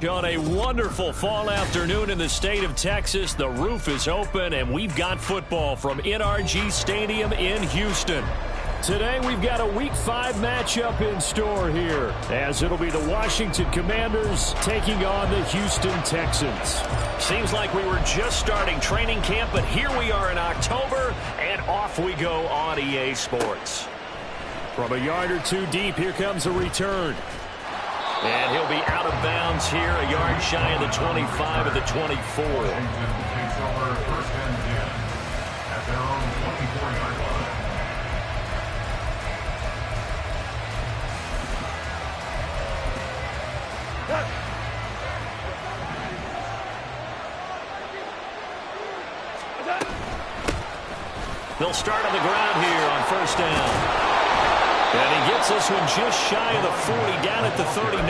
On a wonderful fall afternoon in the state of Texas, the roof is open, and we've got football from NRG Stadium in Houston. Today, we've got a Week 5 matchup in store here, as it'll be the Washington Commanders taking on the Houston Texans. Seems like we were just starting training camp, but here we are in October, and off we go on EA Sports. From a yard or two deep, here comes a return. And he'll be out of bounds here, a yard shy of the 25 of the 24. They'll start on the ground here on first down. And he gets this one just shy of the 40, down at the 39.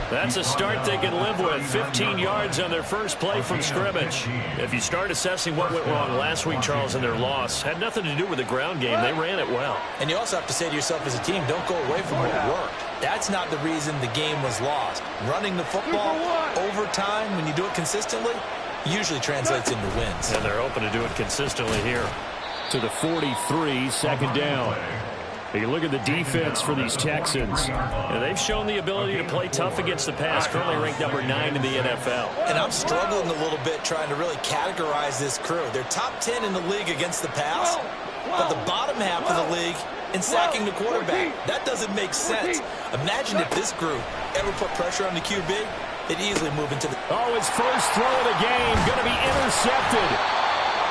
That's a start they can live with. 15 yards on their first play from scrimmage. If you start assessing what went wrong last week, Charles, in their loss, had nothing to do with the ground game. They ran it well. And you also have to say to yourself as a team, don't go away from what worked. That's not the reason the game was lost. Running the football over time, when you do it consistently, usually translates into wins. And they're open to do it consistently here. To the 43, second down. You look at the defense for these Texans. They've shown the ability to play tough against the pass, currently ranked number 9 in the NFL. And I'm struggling a little bit trying to really categorize this crew. They're top 10 in the league against the pass, but the bottom half of the league in sacking the quarterback. That doesn't make sense. Imagine if this group ever put pressure on the QB, they'd easily move into the... Oh, his first throw of the game, going to be intercepted.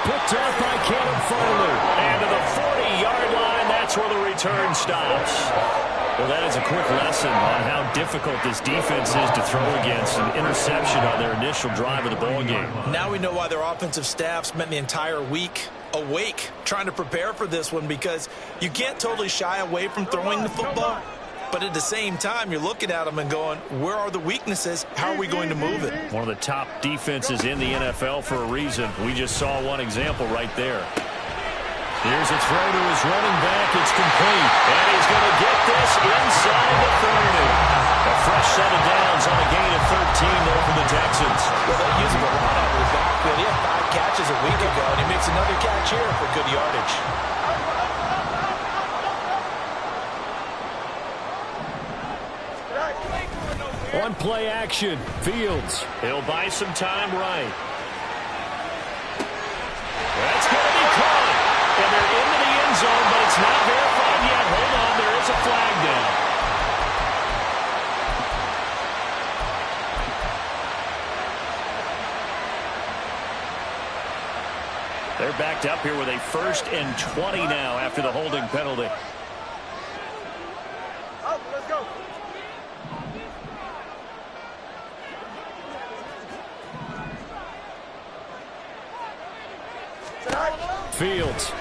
Picked off by Caleb Farley. And to the 40-yard line, that's where the return stops. Well, that is a quick lesson on how difficult this defense is to throw against. An interception on their initial drive of the ball game. Now we know why their offensive staff spent the entire week awake trying to prepare for this one, because you can't totally shy away from throwing the football. But at the same time, you're looking at them and going, where are the weaknesses? How are we going to move it? One of the top defenses in the NFL for a reason. We just saw one example right there. Here's a throw to his running back. It's complete. And he's going to get this inside the 30. A fresh set of downs on a gain of 13 there for the Texans. Well, they use him a lot out of the backfield. He had 5 catches a week ago, and he makes another catch here for good yardage. On play action, Fields. He'll buy some time right. That's going to be caught. And they're into the end zone, but it's not verified yet. Hold on, there is a flag down. They're backed up here with a 1st and 20 now after the holding penalty. Let's go. Fields.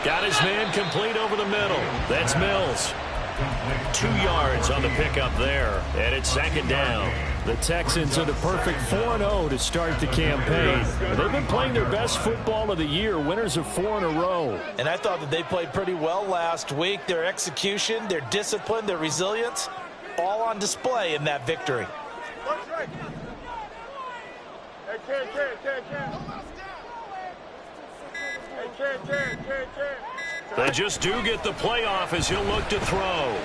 Got his man complete over the middle. That's Mills. 2 yards on the pickup there. And it's second down. The Texans are the perfect 4-0 to start the campaign. They've been playing their best football of the year, winners of 4 in a row. And I thought that they played pretty well last week. Their execution, their discipline, their resilience, all on display in that victory. They just do get the playoff as he'll look to throw.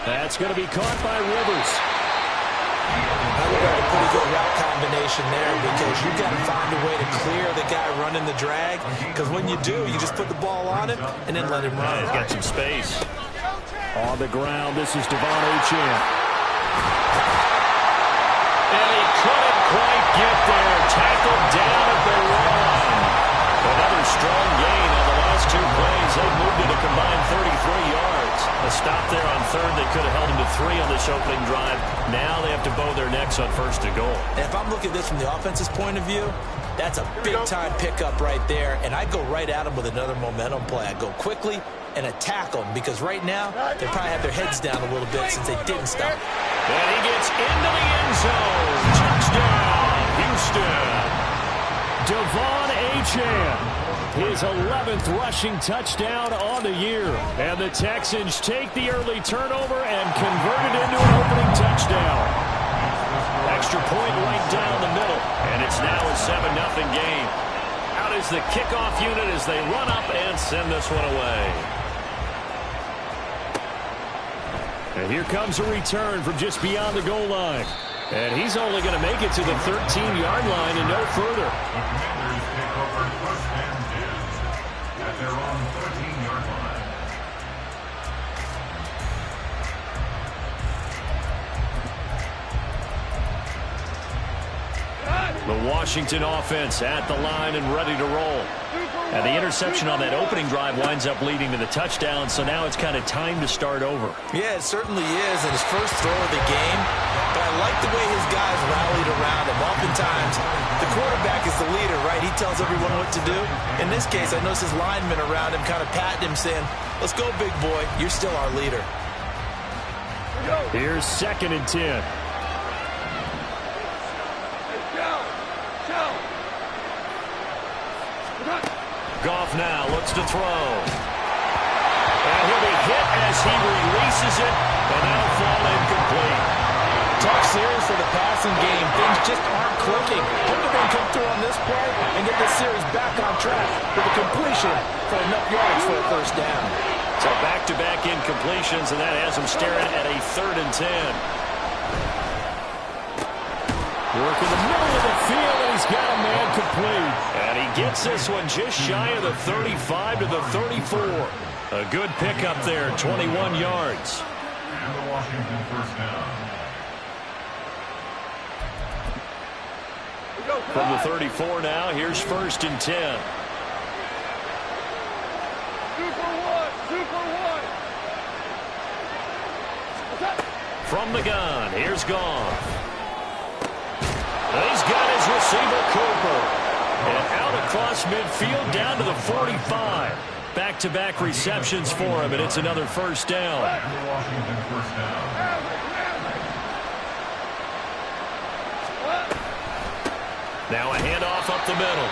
That's going to be caught by Rivers. I would have a pretty good route combination there, because you've got to find a way to clear the guy running the drag, because when you do, you just put the ball on him and then let him run. Yeah, he's got some space. On the ground, this is Devon Achane. And he couldn't quite get there. Tackled down at the line. Another strong gain on the last 2 plays. They moved it a combined 33 yards. A stop there on third. They could have held him to 3 on this opening drive. Now they have to bow their necks on 1st and goal. And if I'm looking at this from the offense's point of view, that's a big-time pickup right there. And I'd go right at him with another momentum play. I'd go quickly and attack them, because right now they probably have their heads down a little bit since they didn't stop. And he gets into the end zone. Touchdown, Houston. Devon Achane. his 11th rushing touchdown on the year. And the Texans take the early turnover and convert it into an opening touchdown. Extra point right down the middle, and it's now a 7-0 game. Out is the kickoff unit as they run up and send this one away. And here comes a return from just beyond the goal line. And he's only going to make it to the 13-yard line and no further. The Commanders take over first and 10 at their own 13-yard line. The Washington offense at the line and ready to roll. And the interception on that opening drive winds up leading to the touchdown, so now it's kind of time to start over. Yeah, it certainly is in his first throw of the game. But I like the way his guys rallied around him. Oftentimes, the quarterback is the leader, right? He tells everyone what to do. In this case, I noticed his linemen around him kind of patting him, saying, "Let's go, big boy. You're still our leader." Here's 2nd and 10. Goff now looks to throw. And he'll be hit as he releases it, and that'll fall incomplete. Tough series for the passing game. Things just aren't clicking. Hope they can come through on this play and get this series back on track with a completion for enough yards for a first down. So back-to-back incompletions, and that has him staring at a 3rd and 10. Work in the middle of the field, and he's got a man complete. And he gets this one just shy of the 35 to the 34. A good pickup there, 21 yards. And the Washington first down. From the 34 now, here's 1st and 10. From the gun, here's Goff. He's got his receiver, Cooper. And out across midfield, down to the 45. Back-to-back receptions for him, and it's another first down. And the Washington first down. Now a handoff up the middle.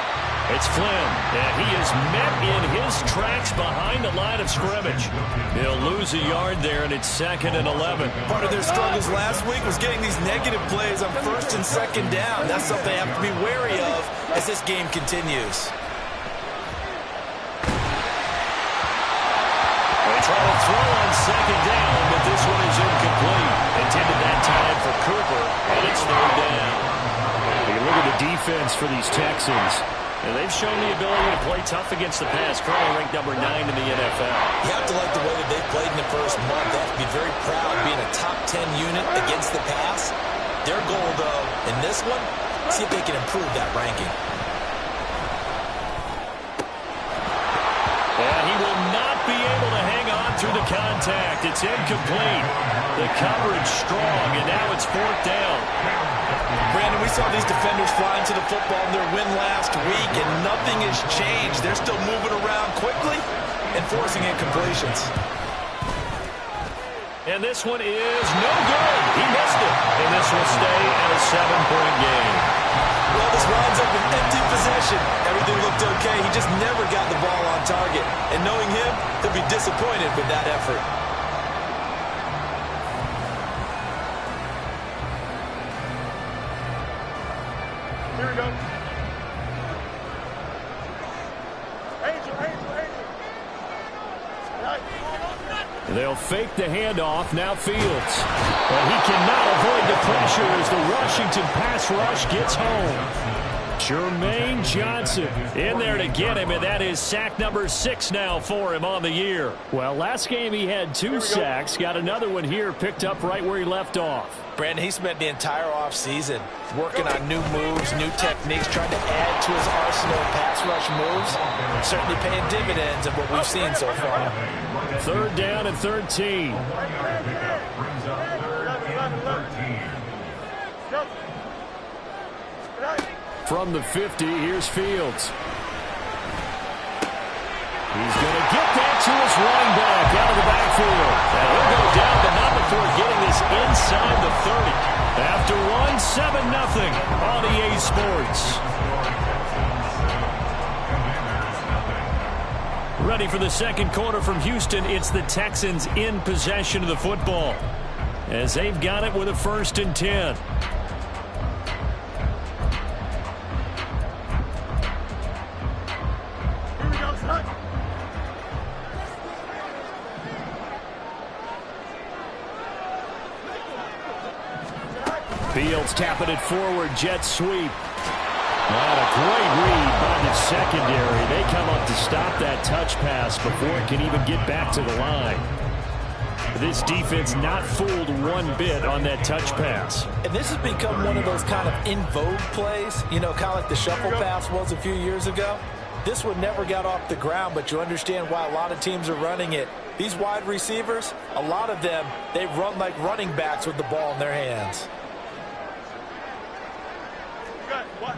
It's Flynn, and he is met in his tracks behind the line of scrimmage. He'll lose a yard there, and it's 2nd and 11. Part of their struggles last week was getting these negative plays on 1st and 2nd down. That's something they have to be wary of as this game continues. They try to throw on 2nd down, but this one is incomplete. Intended that time for Cooper, and it's 3rd down. You look at the defense for these Texans. And they've shown the ability to play tough against the pass, currently ranked number 9 in the NFL. You have to like the way that they've played in the first month. They have to be very proud of being a top 10 unit against the pass. Their goal, though, in this one, see if they can improve that ranking. And he will not be able to hang on through the contact. It's incomplete. The coverage strong, and now it's 4th down. Brandon, we saw these defenders flying to the football in their win last week, and nothing has changed. They're still moving around quickly and forcing incompletions. And this one is no good. He missed it. And this will stay at a 7-point game. Well, this winds up an empty possession. Everything looked okay. He just never got the ball on target. And knowing him, he'll be disappointed with that effort. Here we go. They'll fake the handoff. Now Fields. And he cannot avoid the pressure as the Washington pass rush gets home. Jermaine Johnson in there to get him, and that is sack number 6 now for him on the year. Well, last game he had 2 sacks. Got another one here, picked up right where he left off. Brandon, he spent the entire offseason working on new moves, new techniques, trying to add to his arsenal of pass rush moves. Certainly paying dividends of what we've seen so far. 3rd down and 13. Brings up 3rd and 13. From the 50, here's Fields. He's going to get that to his running back out of the backfield. And he'll go down, but not before getting this inside the 30. After one, 7-0 on EA Sports. Ready for the second quarter from Houston. It's the Texans in possession of the football as they've got it with a 1st and 10. Here we go, son. Fields tapping it forward, jet sweep. And a great read by the secondary. They come up to stop that touch pass before it can even get back to the line. This defense not fooled one bit on that touch pass. And this has become one of those kind of in vogue plays, you know, kind of like the shuffle pass was a few years ago. This one never got off the ground, but you understand why a lot of teams are running it. These wide receivers, a lot of them, they run like running backs with the ball in their hands.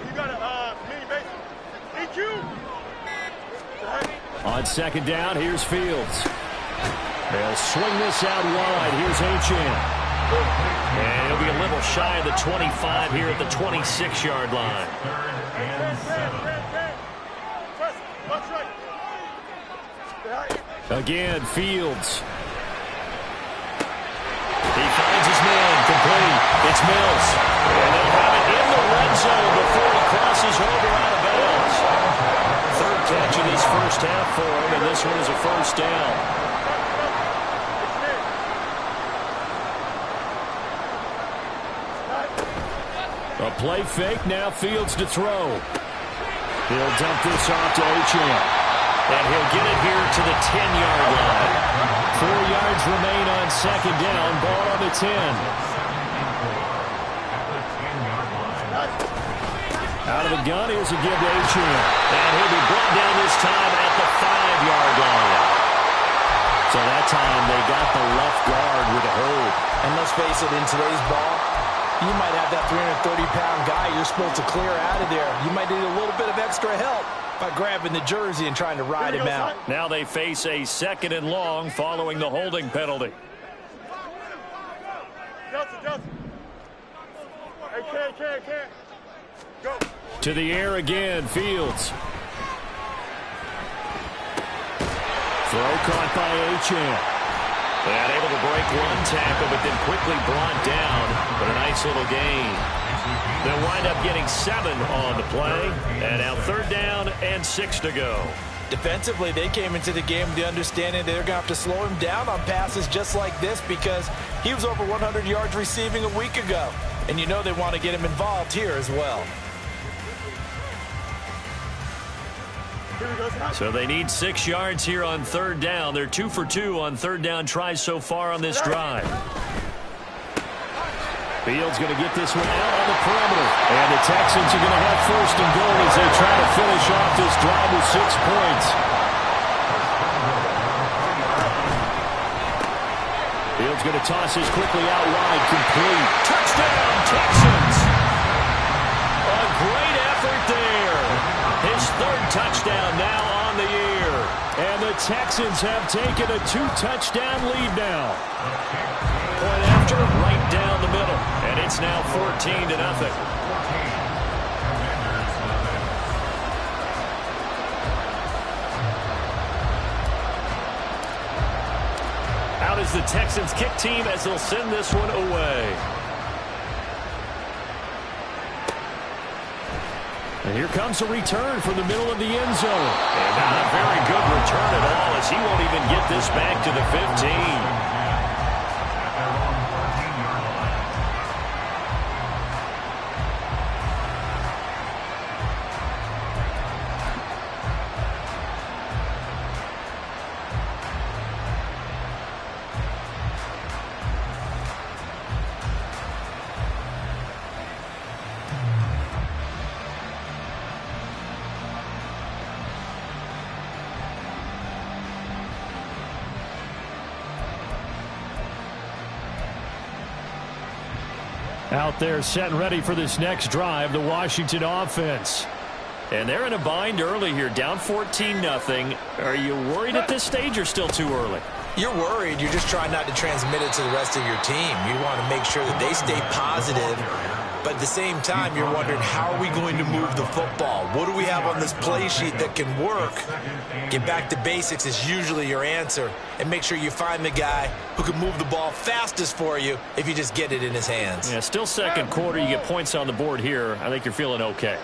You got a mini base. EQ. On second down, here's Fields. They'll swing this out wide. Here's Achane. And he'll be a little shy of the 25 here at the 26-yard line. 3rd and 7. Again, Fields. He finds his man, complete. It's Mills. And they'll have it in the red zone before he crosses over out of bounds. 3rd catch of this first half for him, and this one is a 1st down. A play fake, now Fields to throw. He'll dump this off to Achane. And he'll get it here to the 10-yard line. 4 yards remain on second down. Ball on the 10. Out of the gun, here's a give to Achane. And he'll be brought down this time at the 5-yard line. So that time they got the left guard with a hold. And let's face it, in today's ball, you might have that 330-pound guy you're supposed to clear out of there. You might need a little bit of extra help by grabbing the jersey and trying to ride him out. Now they face a 2nd and long following the holding penalty. Justin. Hey, can't. Go. To the air again, Fields. Throw caught by Achane. And able to break one tackle, but then quickly brought down. But a nice little gain. They'll wind up getting 7 on the play. And now 3rd down and 6 to go. Defensively, they came into the game with the understanding they're going to have to slow him down on passes just like this because he was over 100 yards receiving a week ago. And you know they want to get him involved here as well. So they need 6 yards here on 3rd down. They're 2 for 2 on 3rd down tries so far on this drive. Fields going to get this one out on the perimeter. And the Texans are going to have 1st and goal as they try to finish off this drive with 6 points. Fields going to toss this quickly out wide, complete. Touchdown, Texans! A great effort there. His 3rd touchdown now on the year. And the Texans have taken a 2-touchdown lead now. Point after, right down the middle. And it's now 14-0. Out is the Texans kick team as they'll send this one away. And here comes a return from the middle of the end zone. And not a very good return at all as he won't even get this back to the 15. Out there set and ready for this next drive, the Washington offense. And they're in a bind early here, down 14-0. Are you worried at this stage or still too early? You're worried. You're just trying not to transmit it to the rest of your team. You want to make sure that they stay positive But at the same time, you're wondering, how are we going to move the football? What do we have on this play sheet that can work? Get back to basics is usually your answer. And make sure you find the guy who can move the ball fastest for you if you just get it in his hands. Yeah, still second quarter. You get points on the board here. I think you're feeling okay.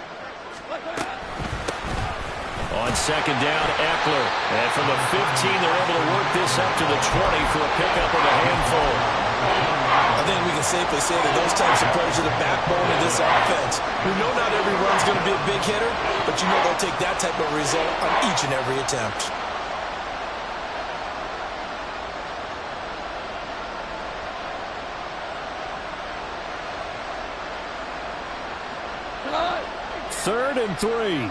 On second down, Eckler. And from the 15, they're able to work this up to the 20 for a pickup of a handful. I think we can safely say that those types of players are the backbone of this offense. We know not every run's going to be a big hitter, but you know they'll take that type of result on each and every attempt. Third and 3.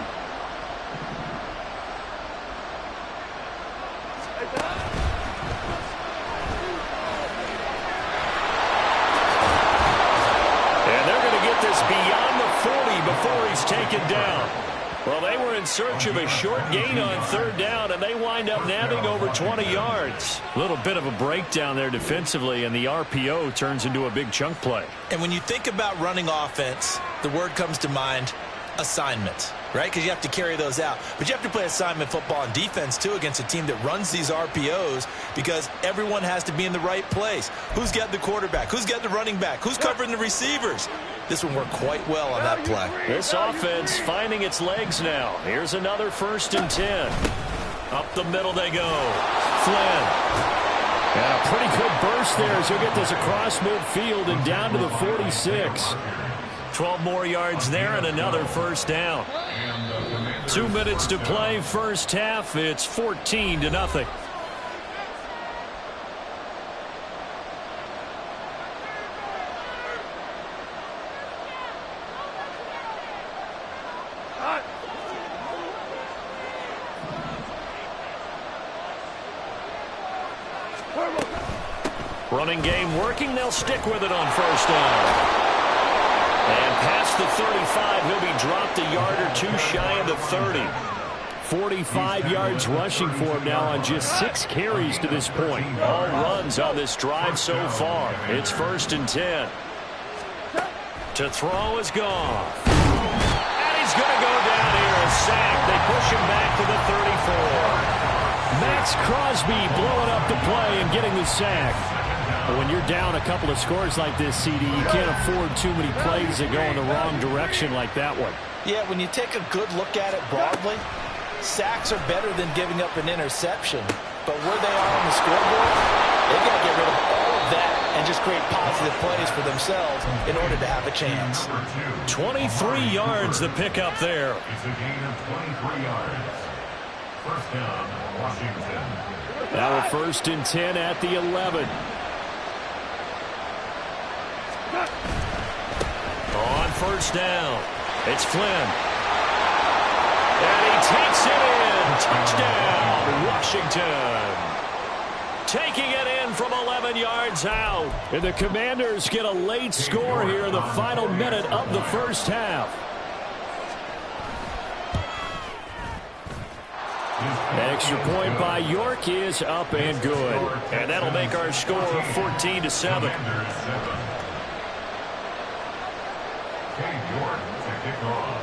Beyond the 40 before he's taken down. Well, they were in search of a short gain on third down, and they wind up nabbing over 20 yards. A little bit of a breakdown there defensively, and the RPO turns into a big chunk play. And when you think about running offense, the word comes to mind, assignment, right? Because you have to carry those out. But you have to play assignment football on defense, too, against a team that runs these RPOs, because everyone has to be in the right place. Who's got the quarterback? Who's got the running back? Who's covering the receivers? This one worked quite well on that play. This offense finding its legs now. Here's another 1st and 10. Up the middle they go. Flynn. And a pretty good burst there as he'll get this across midfield and down to the 46. 12 more yards there and another first down. 2 minutes to play first half. It's 14-0. Running game working. They'll stick with it on first down. And past the 35, he'll be dropped a yard or two shy of the 30. 45 yards rushing for him now on just 6 carries to this point. All runs on this drive so far. It's 1st and 10. To throw is Goff. And he's going to go down here. A sack. They push him back to the 34. Max Crosby blowing up the play and getting the sack. But when you're down a couple of scores like this, CD, you can't afford too many plays that go in the wrong direction like that one. Yeah, when you take a good look at it broadly, sacks are better than giving up an interception. But where they are on the scoreboard, they've got to get rid of all of that and just create positive plays for themselves in order to have a chance. 23 yards the pickup there. It's a gain of 23 yards. First down, Washington. Now a 1st and 10 at the 11. On first down, it's Flynn. And he takes it in. Touchdown, Washington. Taking it in from 11 yards out. And the Commanders get a late score here in the final minute of the first half. An extra point by York is up and good. And that'll make our score 14-7. York to kick off.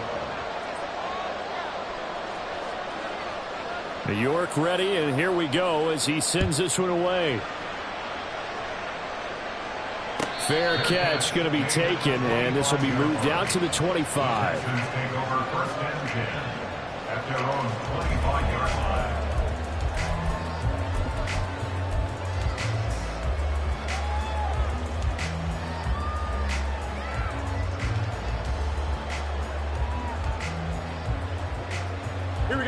New York ready, and here we go as he sends this one away. Fair catch going to be taken, and this will be moved out to the 25. Take over 1st and 10 at their own 25-yard line.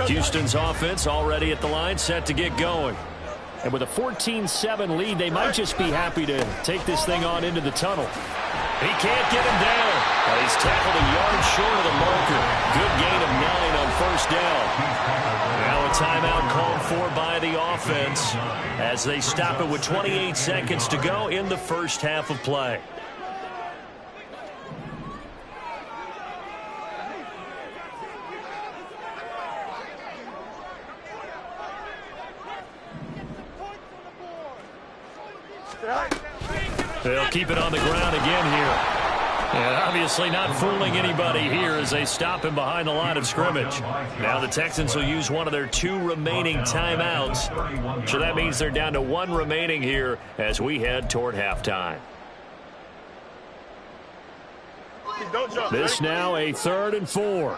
Houston's offense already at the line, set to get going. And with a 14-7 lead, they might just be happy to take this thing on into the tunnel. He can't get him down. But he's tackled a yard short of the marker. Good gain of 9 on first down. Now a timeout called for by the offense as they stop it with 28 seconds to go in the first half of play. They'll keep it on the ground again here. And obviously not fooling anybody here as they stop him behind the line of scrimmage. Now the Texans will use one of their 2 remaining timeouts. So that means they're down to 1 remaining here as we head toward halftime. This now a 3rd and 4.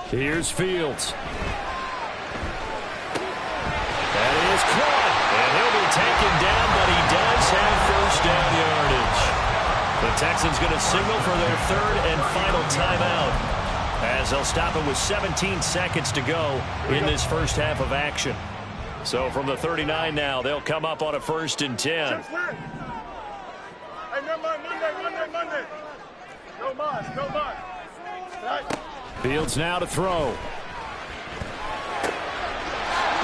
Here's Fields. That is caught. And he'll be taken down, but he does have first down yardage. The Texans going to signal for their 3rd and final timeout as they'll stop it with 17 seconds to go in this first half of action. So from the 39 now, they'll come up on a 1st and 10. Monday. No more. Fields now to throw.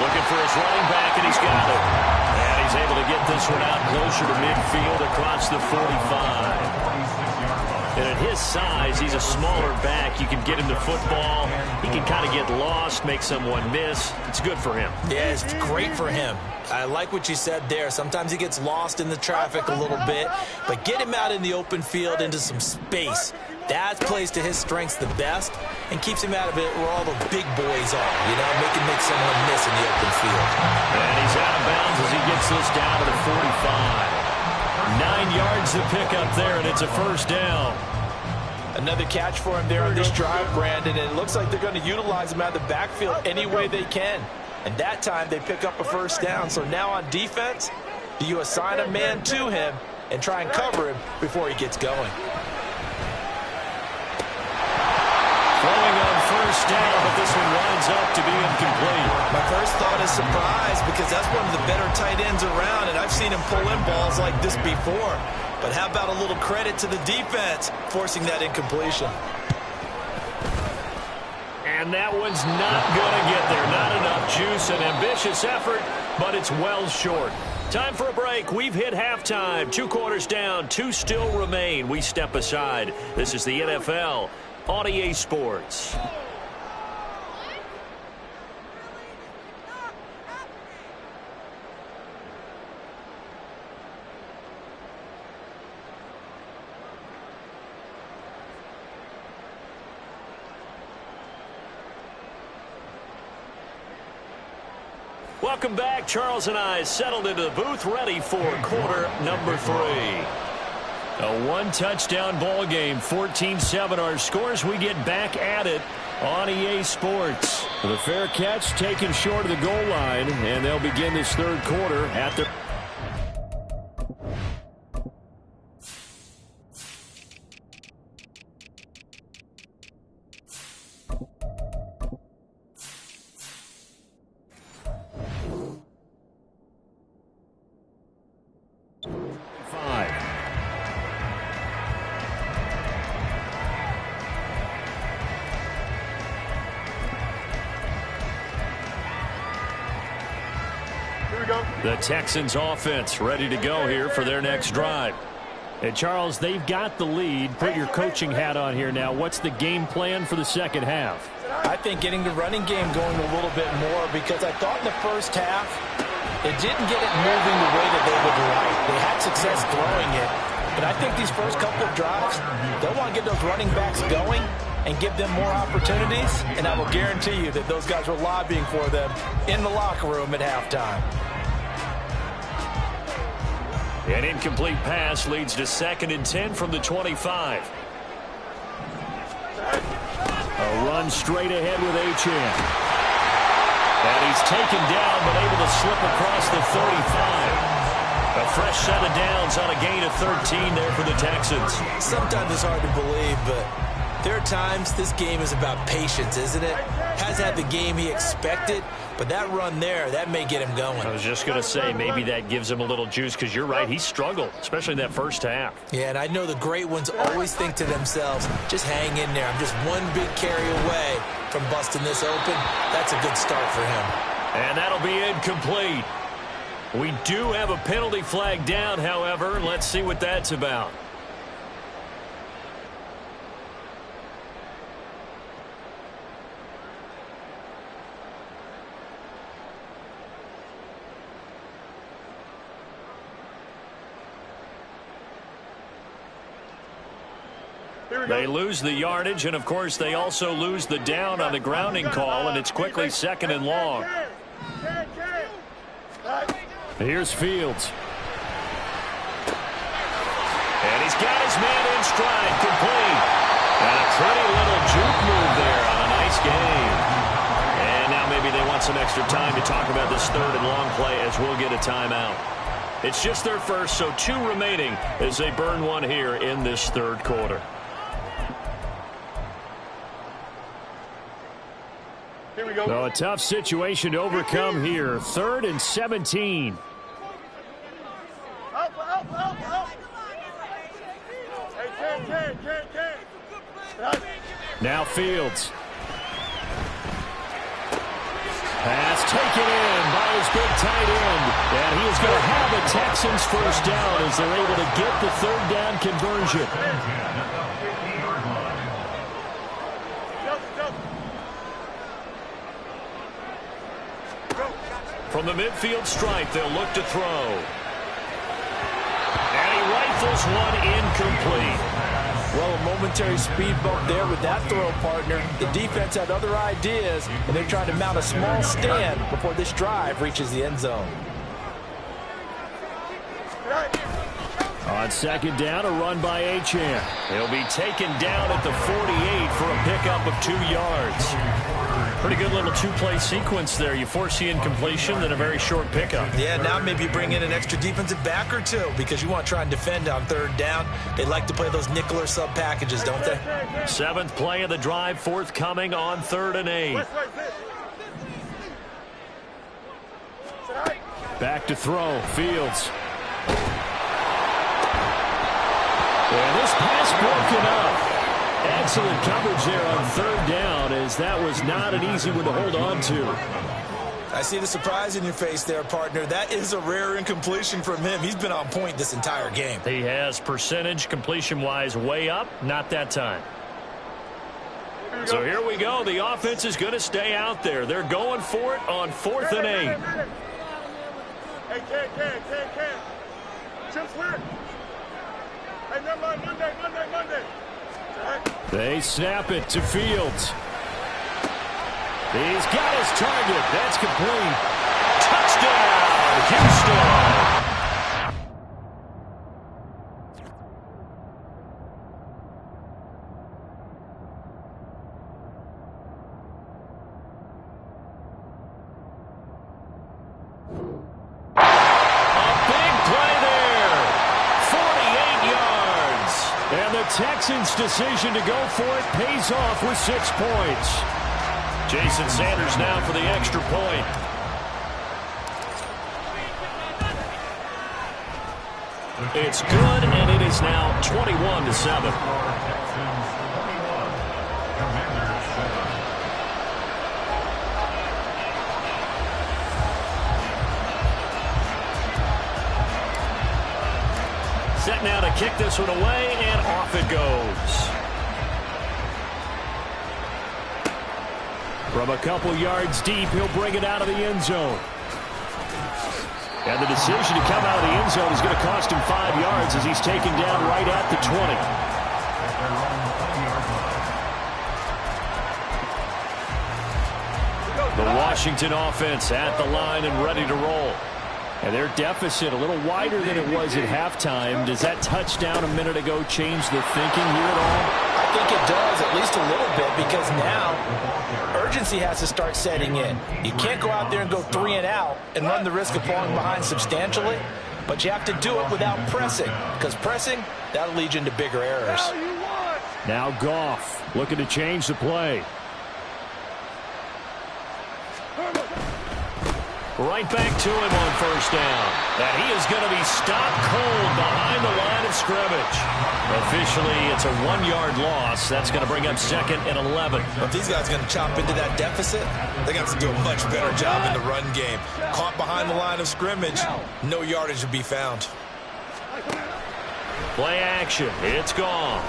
Looking for his running back, and he's got it. And he's able to get this one out closer to midfield across the 45. And at his size, he's a smaller back. You can get him to football. He can kind of get lost, make someone miss. It's good for him. Yeah, it's great for him. I like what you said there. Sometimes he gets lost in the traffic a little bit, but get him out in the open field into some space. That plays to his strengths the best and keeps him out of it where all the big boys are, you know, make someone miss in the open field. And he's out of bounds as he gets this down to the 45. 9 yards to pick up there, and it's a first down. Another catch for him there on this drive, Brandon, and it looks like they're going to utilize him out of the backfield any way they can. And that time they pick up a first down. So now on defense, do you assign a man to him and try and cover him before he gets going? Throwing on first down, but this one winds up to be incomplete. My first thought is surprise because that's one of the better tight ends around, and I've seen him pull in balls like this before. But how about a little credit to the defense forcing that incompletion? And that one's not going to get there. Not enough juice, an ambitious effort, but it's well short. Time for a break. We've hit halftime. 2 quarters down, 2 still remain. We step aside. This is the NFL on EA Sports. Welcome back. Charles and I settled into the booth, ready for quarter number 3. A 1-touchdown ball game, 14-7 our scores. We get back at it on EA Sports. The fair catch taken short of the goal line, and they'll begin this 3rd quarter at the... The Texans offense ready to go here for their next drive. And Charles, they've got the lead. Put your coaching hat on here now. What's the game plan for the second half? I think getting the running game going a little bit more, because I thought in the first half it didn't get it moving the way that they would like. They had success throwing it. But I think these first couple of drives, they'll want to get those running backs going and give them more opportunities. And I will guarantee you that those guys were lobbying for them in the locker room at halftime. An incomplete pass leads to 2nd and 10 from the 25. A run straight ahead with Achane. And he's taken down, but able to slip across the 35. A fresh set of downs on a gain of 13 there for the Texans. Sometimes it's hard to believe, but there are times this game is about patience, isn't it? Has had the game he expected, but that run there, that may get him going. I was just going to say, maybe that gives him a little juice, because you're right, he struggled, especially in that first half. Yeah, and I know the great ones always think to themselves, just hang in there. I'm just one big carry away from busting this open. That's a good start for him. And that'll be incomplete. We do have a penalty flag down, however. Let's see what that's about. They lose the yardage, and, of course, they also lose the down on the grounding call, and it's quickly 2nd and long. Here's Fields. And he's got his man in stride, complete. And a pretty little juke move there on a nice game. And now maybe they want some extra time to talk about this 3rd and long play as we'll get a timeout. It's just their first, so 2 remaining as they burn one here in this 3rd quarter. Here we go. So a tough situation to overcome here. 3rd and 17. Up. Hey, Ken. Now Fields. Pass taken in by his big tight end. And he is going to have the Texans first down as they're able to get the 3rd down conversion. From the midfield stripe, they'll look to throw. And he rifles one incomplete. Well, a momentary speed bump there with that throw, partner. The defense had other ideas, and they're trying to mount a small stand before this drive reaches the end zone. On 2nd down, a run by Achane. He'll be taken down at the 48 for a pickup of 2 yards. Pretty good little 2-play sequence there. You force the incompletion, then a very short pickup. Yeah, now maybe you bring in an extra defensive back or 2 because you want to try and defend on 3rd down. They like to play those nickel or sub packages, don't they? 7th play of the drive, forthcoming on 3rd and 8. Back to throw, Fields. And this pass broken up. Excellent coverage there on 3rd down, as that was not an easy one to hold on to. I see the surprise in your face there, partner. That is a rare incompletion from him. He's been on point this entire game. He has percentage completion-wise way up, not that time. So here we go. The offense is going to stay out there. They're going for it on 4th and 8. Hey, Ken. Chip Swift. Hey, never mind, Monday. They snap it to Fields. He's got his target. That's complete. Touchdown, Houston. Texans' decision to go for it pays off with 6 points. Jason Sanders now for the extra point. It's good, and it is now 21-7. Set now to kick this one away, and off it goes. From a couple yards deep, he'll bring it out of the end zone. And the decision to come out of the end zone is going to cost him 5 yards as he's taken down right at the 20. The Washington offense at the line and ready to roll. And their deficit a little wider than it was at halftime. Does that touchdown a minute ago change the thinking here at all? I think it does, at least a little bit, because now urgency has to start setting in. You can't go out there and go 3 and out and run the risk of falling behind substantially, but you have to do it without pressing, because pressing, that'll lead you into bigger errors. Now Goff looking to change the play. Right back to him on 1st down. And he is going to be stopped cold behind the line of scrimmage. Officially, it's a 1-yard loss. That's going to bring up 2nd and 11. But these guys are going to chop into that deficit. They're going to have to do a much better job in the run game. Caught behind the line of scrimmage, no yardage to be found. Play action. It's Goff.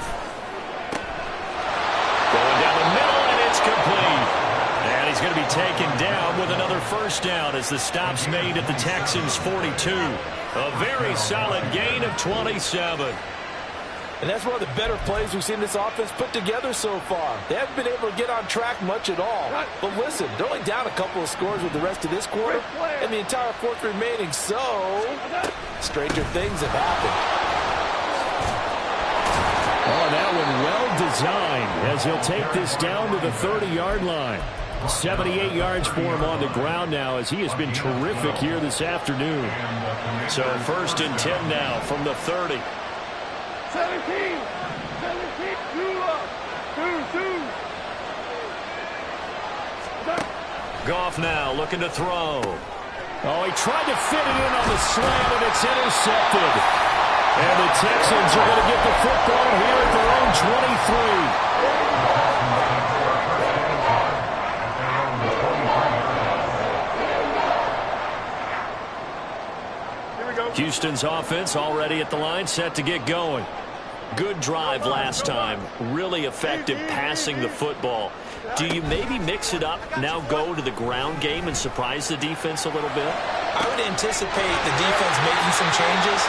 Going down the middle, and it's complete. And he's going to be taken down with another 1st down as the stop's made at the Texans' 42. A very solid gain of 27. And that's one of the better plays we've seen this offense put together so far. They haven't been able to get on track much at all. But listen, they're only down a couple of scores with the rest of this quarter and the entire fourth remaining. So, stranger things have happened. Oh, that one well designed as he'll take this down to the 30-yard line. 78 yards for him on the ground now as he has been terrific here this afternoon. So 1st and 10 now from the 30. 17, 2, Goff now looking to throw. Oh, he tried to fit it in on the slant, and it's intercepted. And the Texans are going to get the football here at their own 23. Houston's offense already at the line, set to get going. Good drive last time. Really effective passing the football. Do you maybe mix it up, now go to the ground game and surprise the defense a little bit? I would anticipate the defense making some changes,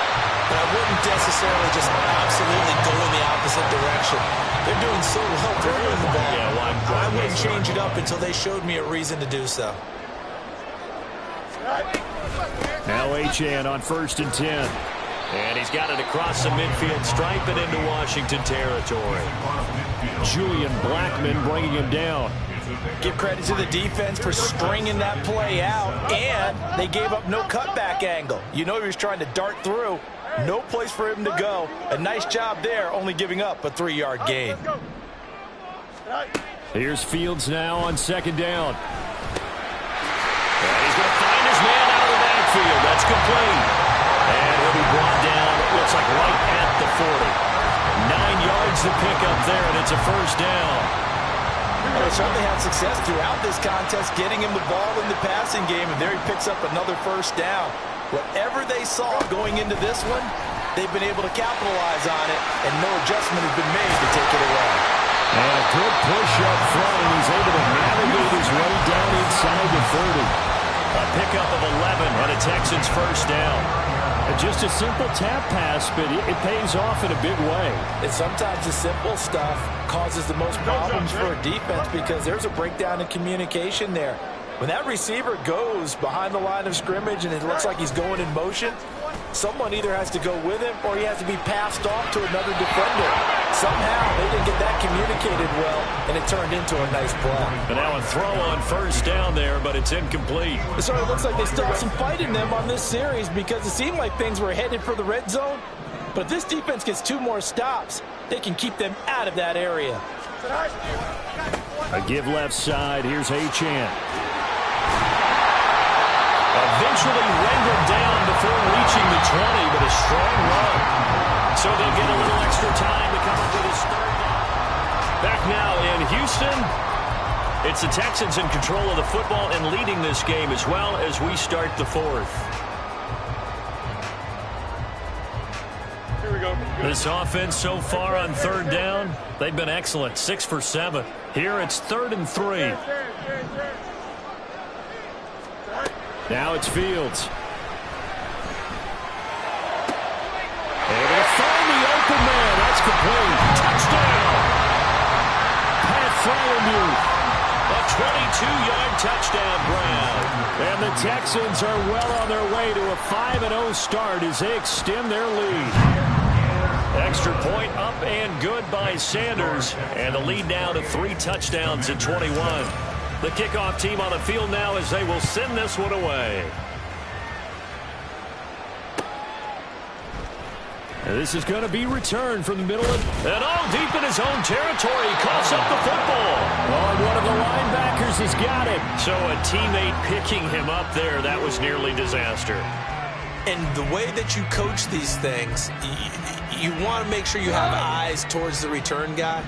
but I wouldn't necessarily just absolutely go in the opposite direction. They're doing so well throwing the ball. Yeah, well, I wouldn't change it up until they showed me a reason to do so. Now Achane on 1st and 10. And he's got it across the midfield stripe and into Washington territory. Julian Blackmon bringing him down. Give credit to the defense for stringing that play out, and they gave up no cutback angle. You know he was trying to dart through. No place for him to go. A nice job there, only giving up a 3-yard gain. Here's Fields now on 2nd down. And he's going to find his man out of the backfield. That's complete. And he'll be brought down, looks like right at the 40. 9 yards to pick up there, and it's a 1st down. They certainly had success throughout this contest, getting him the ball in the passing game, and there he picks up another 1st down. Whatever they saw going into this one, they've been able to capitalize on it, and no adjustment has been made to take it away. And a good push up front, and he's able to navigate his way down inside the 30. A pickup of 11 and a Texans 1st down. And just a simple tap pass, but it pays off in a big way. And sometimes the simple stuff causes the most problems for a defense because there's a breakdown in communication there. When that receiver goes behind the line of scrimmage and it looks like he's going in motion, someone either has to go with him or he has to be passed off to another defender. Somehow they didn't get that communicated well, and it turned into a nice play. And now a throw on 1st down there, but it's incomplete. It sort of looks like they still have some fight in them on this series because it seemed like things were headed for the red zone. But if this defense gets 2 more stops, they can keep them out of that area. A give left side. Here's Achane. Eventually wrangled down before reaching the 20, but a strong run. So they'll get a little extra time to come up with his 3rd down. Back now in Houston. It's the Texans in control of the football and leading this game as well as we start the 4th. Here we go. This offense so far on 3rd down, they've been excellent. 6 for 7. Here it's 3rd and 3. Now it's Fields. Able to find the open man. That's complete. Touchdown. Pat Freiermuth. A 22-yard touchdown, Brown. And the Texans are well on their way to a 5-0 start as they extend their lead. Extra point up and good by Sanders. And the lead now to 3 touchdowns at 21. The kickoff team on the field now as they will send this one away. And this is going to be returned from the middle and all deep in his own territory. Coughs up the football. Oh, one of the linebackers has got it. So a teammate picking him up there. That was nearly disaster. And the way that you coach these things, you want to make sure you have eyes towards the return guy,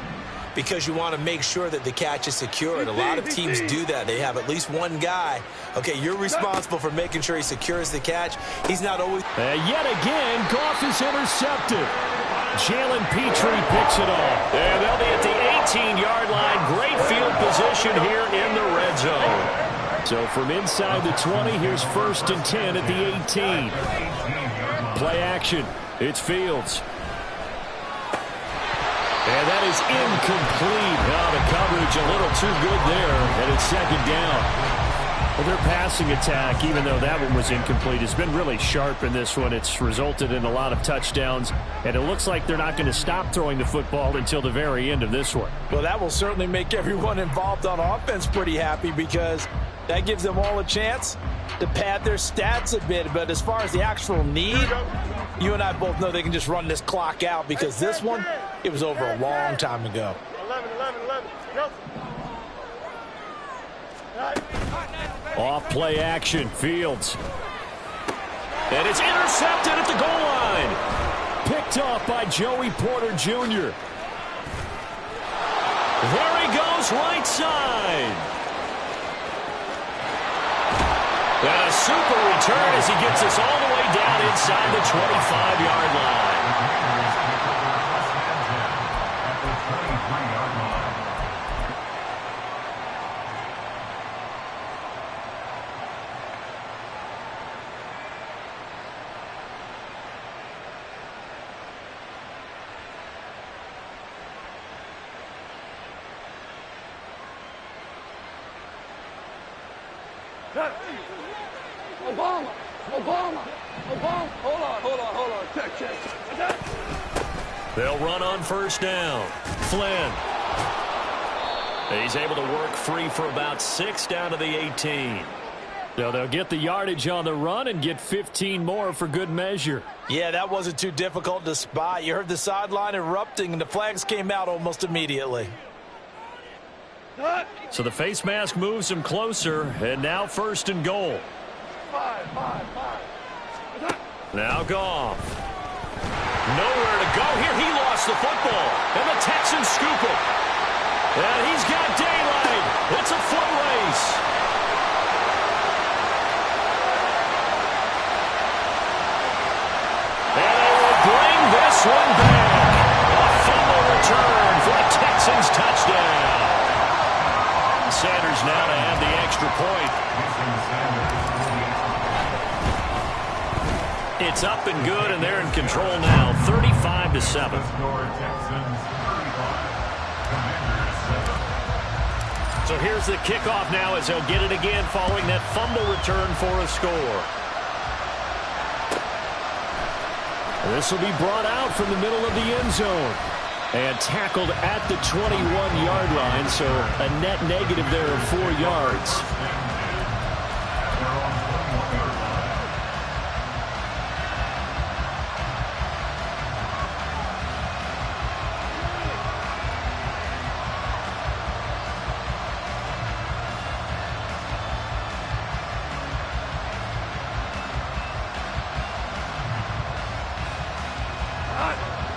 because you want to make sure that the catch is secured. A lot of teams do that. They have at least one guy. Okay, you're responsible for making sure he secures the catch. He's not always... yet again, Goff is intercepted. Jalen Petrie picks it off. And they'll be at the 18-yard line. Great field position here in the red zone. So from inside the 20, here's 1st and 10 at the 18. Play action. It's Fields. And that is incomplete. Now the coverage a little too good there, and it's second down. Well, their passing attack, even though that one was incomplete, has been really sharp in this one. It's resulted in a lot of touchdowns, and it looks like they're not going to stop throwing the football until the very end of this one. Well, that will certainly make everyone involved on offense pretty happy because that gives them all a chance to pad their stats a bit. But as far as the actual need, you and I both know they can just run this clock out because this one, it was over a long time ago. 11. Go. Off play action, Fields. And it's intercepted at the goal line. Picked off by Joey Porter Jr. There he goes, right side. And a super return as he gets us all the way down inside the 25-yard line. Obama. Hold on. Check. They'll run on first down. Flynn. He's able to work free for about 6 down to the 18. So they'll get the yardage on the run and get 15 more for good measure. Yeah, that wasn't too difficult to spot. You heard the sideline erupting, and the flags came out almost immediately. So the face mask moves him closer, and now first and goal. Now Goff. Nowhere to go here. He lost the football, and the Texans scoop it. And he's got daylight. It's a foot race. And they will bring this one back. A fumble return for a Texans touchdown. Sanders now to add the extra point. It's up and good, and they're in control now, 35-7. So here's the kickoff now as they'll get it again following that fumble return for a score. This will be brought out from the middle of the end zone and tackled at the 21-yard line, so a net negative there of 4 yards.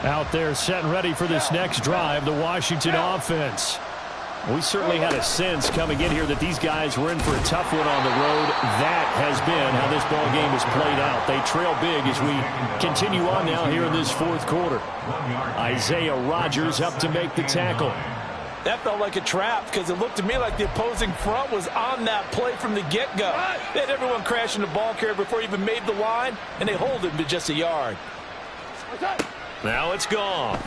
Out there set and ready for this next drive, the Washington offense. We certainly had a sense coming in here that these guys were in for a tough one on the road. That has been how this ball game has played out. They trail big as we continue on now here in this fourth quarter. Isaiah Rodgers up to make the tackle. That felt like a trap because it looked to me like the opposing front was on that play from the get-go. They had everyone crashing the ball carrier before he even made the line, and they hold him to just a yard. Now it's gone.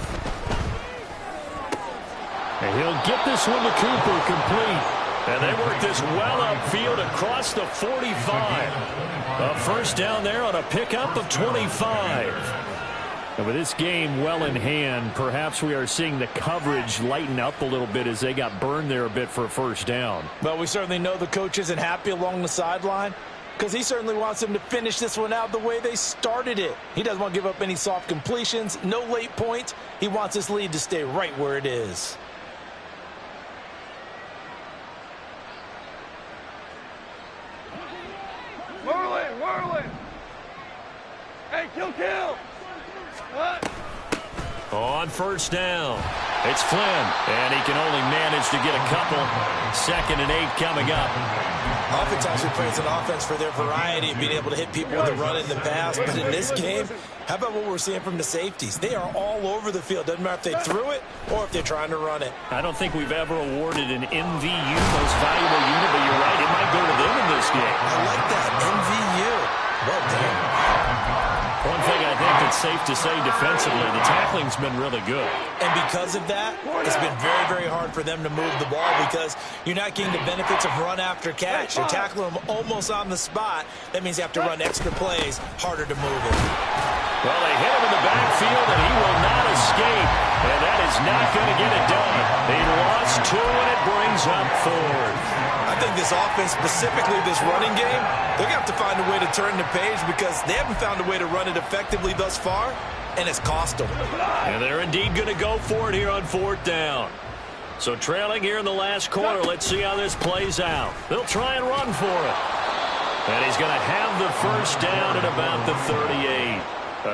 And he'll get this one to Cooper complete. And they work this well upfield across the 45. A first down there on a pickup of 25. And with this game well in hand, perhaps we are seeing the coverage lighten up a little bit as they got burned there a bit for a first down. Well, we certainly know the coach isn't happy along the sideline because he certainly wants them to finish this one out the way they started it. He doesn't want to give up any soft completions, no late points. He wants this lead to stay right where it is. Whirling. Hey, kill. On first down, it's Flynn, and he can only manage to get a couple. 2nd and 8 coming up. Oftentimes we praise an offense for their variety of being able to hit people with the run in the pass, but in this game, how about what we're seeing from the safeties? They are all over the field. Doesn't matter if they threw it or if they're trying to run it. I don't think we've ever awarded an MVU, most valuable unit, but you're right, it might go to them in this game. I like that, MVU. Well done. One thing I I think it's safe to say defensively, the tackling's been really good. And because of that, it's been very, very hard for them to move the ball because you're not getting the benefits of run after catch. You're tackling them almost on the spot. That means you have to run extra plays, harder to move it. Well, they hit him in the backfield, and he will not escape. And that is not going to get it done. They lost 2, and it brings up 4th. I think this offense, specifically this running game, they're going to have to find a way to turn the page because they haven't found a way to run it effectively thus far, and it's cost them. And they're indeed going to go for it here on 4th down. So trailing here in the last quarter, let's see how this plays out. They'll try and run for it. And he's going to have the first down at about the 38.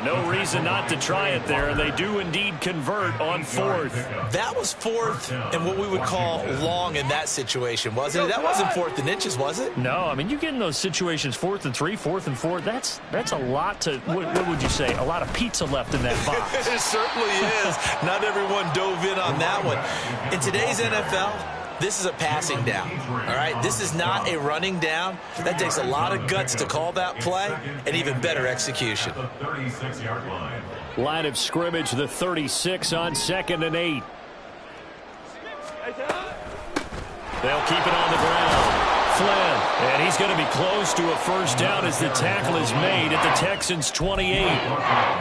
No reason not to try it there, and they do indeed convert on 4th. That was 4th and what we would call long in that situation, wasn't it? That wasn't 4th and inches, was it? No, I mean, you get in those situations 4th and 3, 4th and 4. That's a lot to, what would you say, a lot of pizza left in that box. It certainly is. Not everyone dove in on that one. In today's NFL, this is a passing down, all right? This is not a running down. That takes a lot of guts to call that play and even better execution. The 36-yard line. Line of scrimmage, the 36 on 2nd and 8. They'll keep it on the ground. Flynn, and he's going to be close to a first down as the tackle is made at the Texans' 28.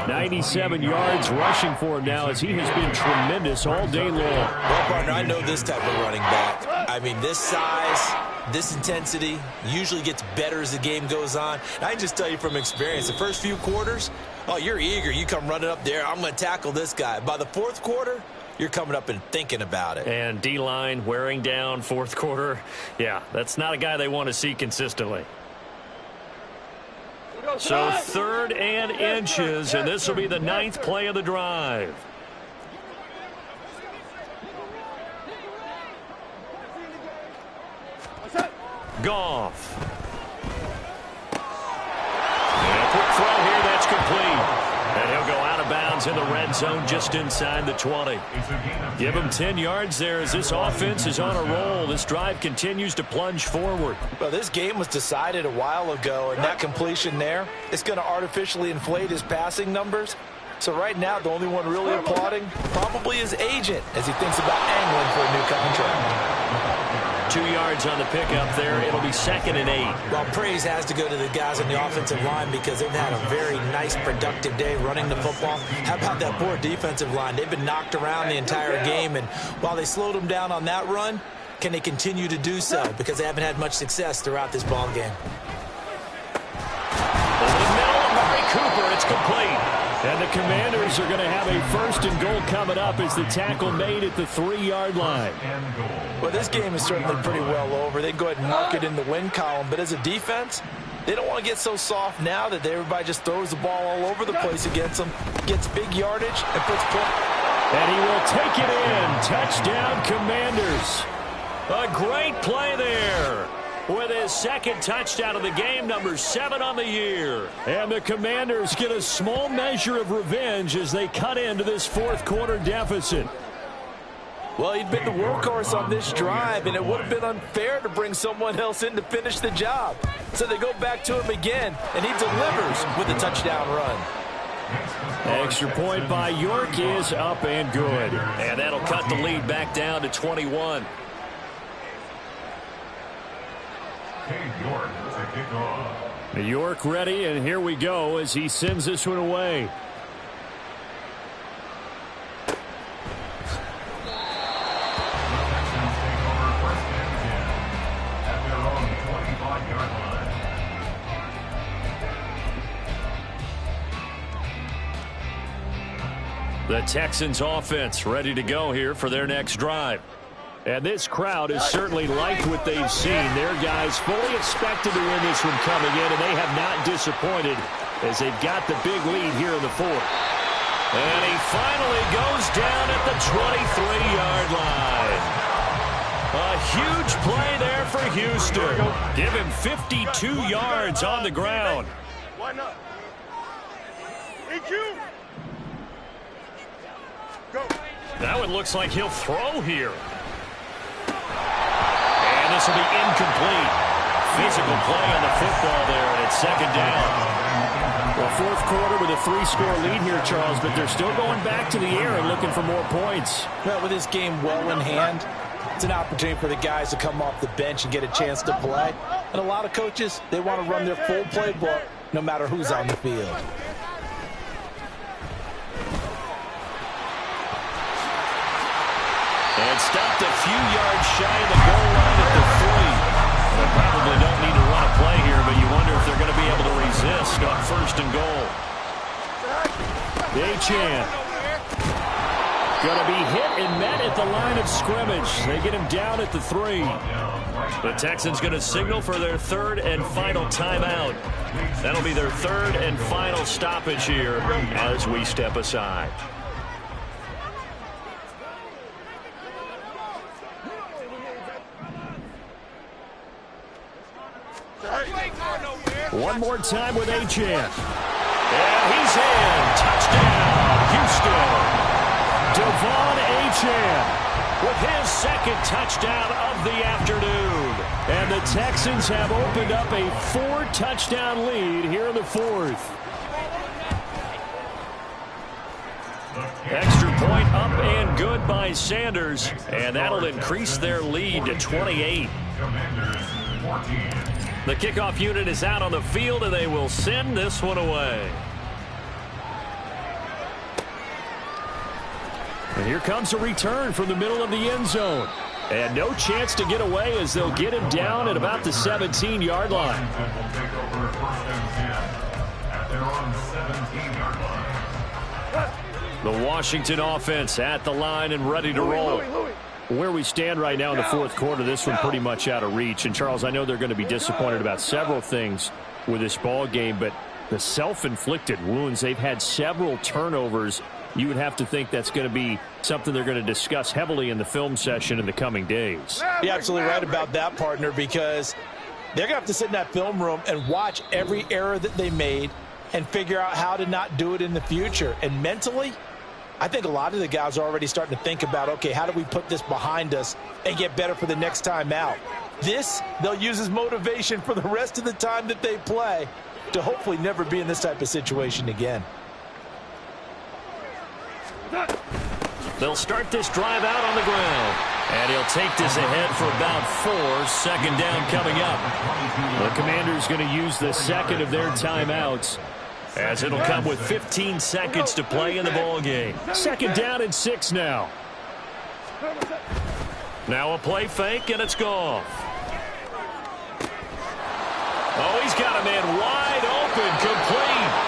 97 yards rushing for him now as he has been tremendous all day long. Well, partner, I know this type of running back. I mean, this size, this intensity usually gets better as the game goes on. And I can just tell you from experience, the first few quarters, oh, you're eager. You come running up there, I'm going to tackle this guy. By the 4th quarter, you're coming up and thinking about it. And D-line wearing down 4th quarter. Yeah, that's not a guy they want to see consistently. So 3rd and inches, and this will be the 9th play of the drive. Goff. And a quick throw here, that's complete. And he'll go out of bounds in the red zone just inside the 20. Give him 10 yards there as this offense is on a roll. This drive continues to plunge forward. Well, this game was decided a while ago, and that completion there is going to artificially inflate his passing numbers. So right now, the only one really applauding probably his agent as he thinks about angling for a new contract. 2 yards on the pickup there. It'll be 2nd and 8. Well, praise has to go to the guys on the offensive line because they've had a very nice, productive day running the football. How about that poor defensive line? They've been knocked around the entire game, and while they slowed them down on that run, can they continue to do so? Because they haven't had much success throughout this ball game. Over the middle, Amari Cooper. It's complete. And the Commanders are going to have a 1st and goal coming up as the tackle made at the 3-yard line. Well, this game is certainly pretty well over. They can go ahead and mark it in the win column. But as a defense, they don't want to get so soft now that everybody just throws the ball all over the place against them, gets big yardage, and puts points. And he will take it in. Touchdown, Commanders. A great play there. With his 2nd touchdown of the game, number 7 on the year. And the Commanders get a small measure of revenge as they cut into this 4th quarter deficit. Well, he'd been the workhorse on this drive, and it would have been unfair to bring someone else in to finish the job. So they go back to him again, and he delivers with a touchdown run. Extra point by York is up and good. And that'll cut the lead back down to 21. York to kick off. York ready, and here we go as he sends this one away. The Texans offense ready to go here for their next drive. And this crowd has certainly liked what they've seen. Their guys fully expected to win this one coming in, and they have not disappointed as they've got the big lead here in the 4th. And he finally goes down at the 23-yard line. A huge play there for Houston. Give him 52 yards on the ground. Why not? EQ. Go. That one looks like he'll throw here. And this will be incomplete. Physical play on the football there, and it's 2nd down. Well, fourth quarter with a 3-score lead here, Charles, but they're still going back to the air and looking for more points. Well, with this game well in hand, it's an opportunity for the guys to come off the bench and get a chance to play. And a lot of coaches, they want to run their full playbook no matter who's on the field. And stopped a few yards shy of the goal line at the 3. They probably don't need to run a play here, but you wonder if they're going to be able to resist on 1st and goal. Achane. Going to be hit and met at the line of scrimmage. They get him down at the 3. The Texans going to signal for their 3rd and final timeout. That'll be their 3rd and final stoppage here as we step aside. One more time with Achane. And he's in. Touchdown, Houston. Devon Achane with his 2nd touchdown of the afternoon. And the Texans have opened up a 4-touchdown lead here in the 4th. Extra point up and good by Sanders. And that'll increase their lead to 28. The kickoff unit is out on the field, and they will send this one away. And here comes a return from the middle of the end zone. And no chance to get away as they'll get him down at about the 17-yard line. The Washington offense at the line and ready to roll. Where we stand right now in the 4th quarter, this one pretty much out of reach. And, Charles, I know they're going to be disappointed about several things with this ball game, but the self-inflicted wounds, they've had several turnovers. You would have to think that's going to be something they're going to discuss heavily in the film session in the coming days. You're absolutely right about that, partner, because they're going to have to sit in that film room and watch every error that they made and figure out how to not do it in the future. And mentally, I think a lot of the guys are already starting to think about, okay, how do we put this behind us and get better for the next time out? This, they'll use as motivation for the rest of the time that they play to hopefully never be in this type of situation again. They'll start this drive out on the ground. And he'll take this ahead for about 4. 2nd down coming up. The Commanders going to use the 2nd of their timeouts, as it'll come with 15 seconds to play in the ball game. 2nd down and 6 now. Now a play fake, and it's gone. Oh, he's got a man wide open, complete.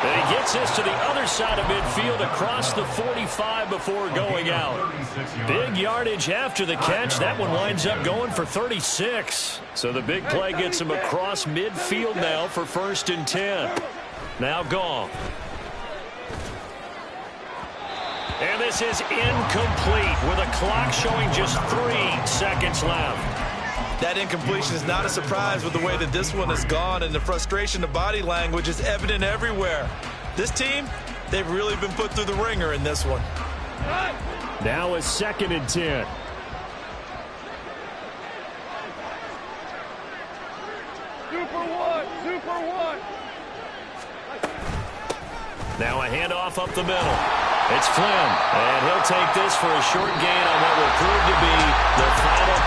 And he gets this to the other side of midfield across the 45 before going out. Big yardage after the catch. That one winds up going for 36. So the big play gets him across midfield now for 1st and 10. Now Goff. And this is incomplete with a clock showing just 3 seconds left. That incompletion is not a surprise with the way that this one has gone, and the frustration, the body language is evident everywhere. This team, they've really been put through the ringer in this one. Now a 2nd and 10. Super one. Now a handoff up the middle. It's Flynn, and he'll take this for a short gain on what will prove to be the final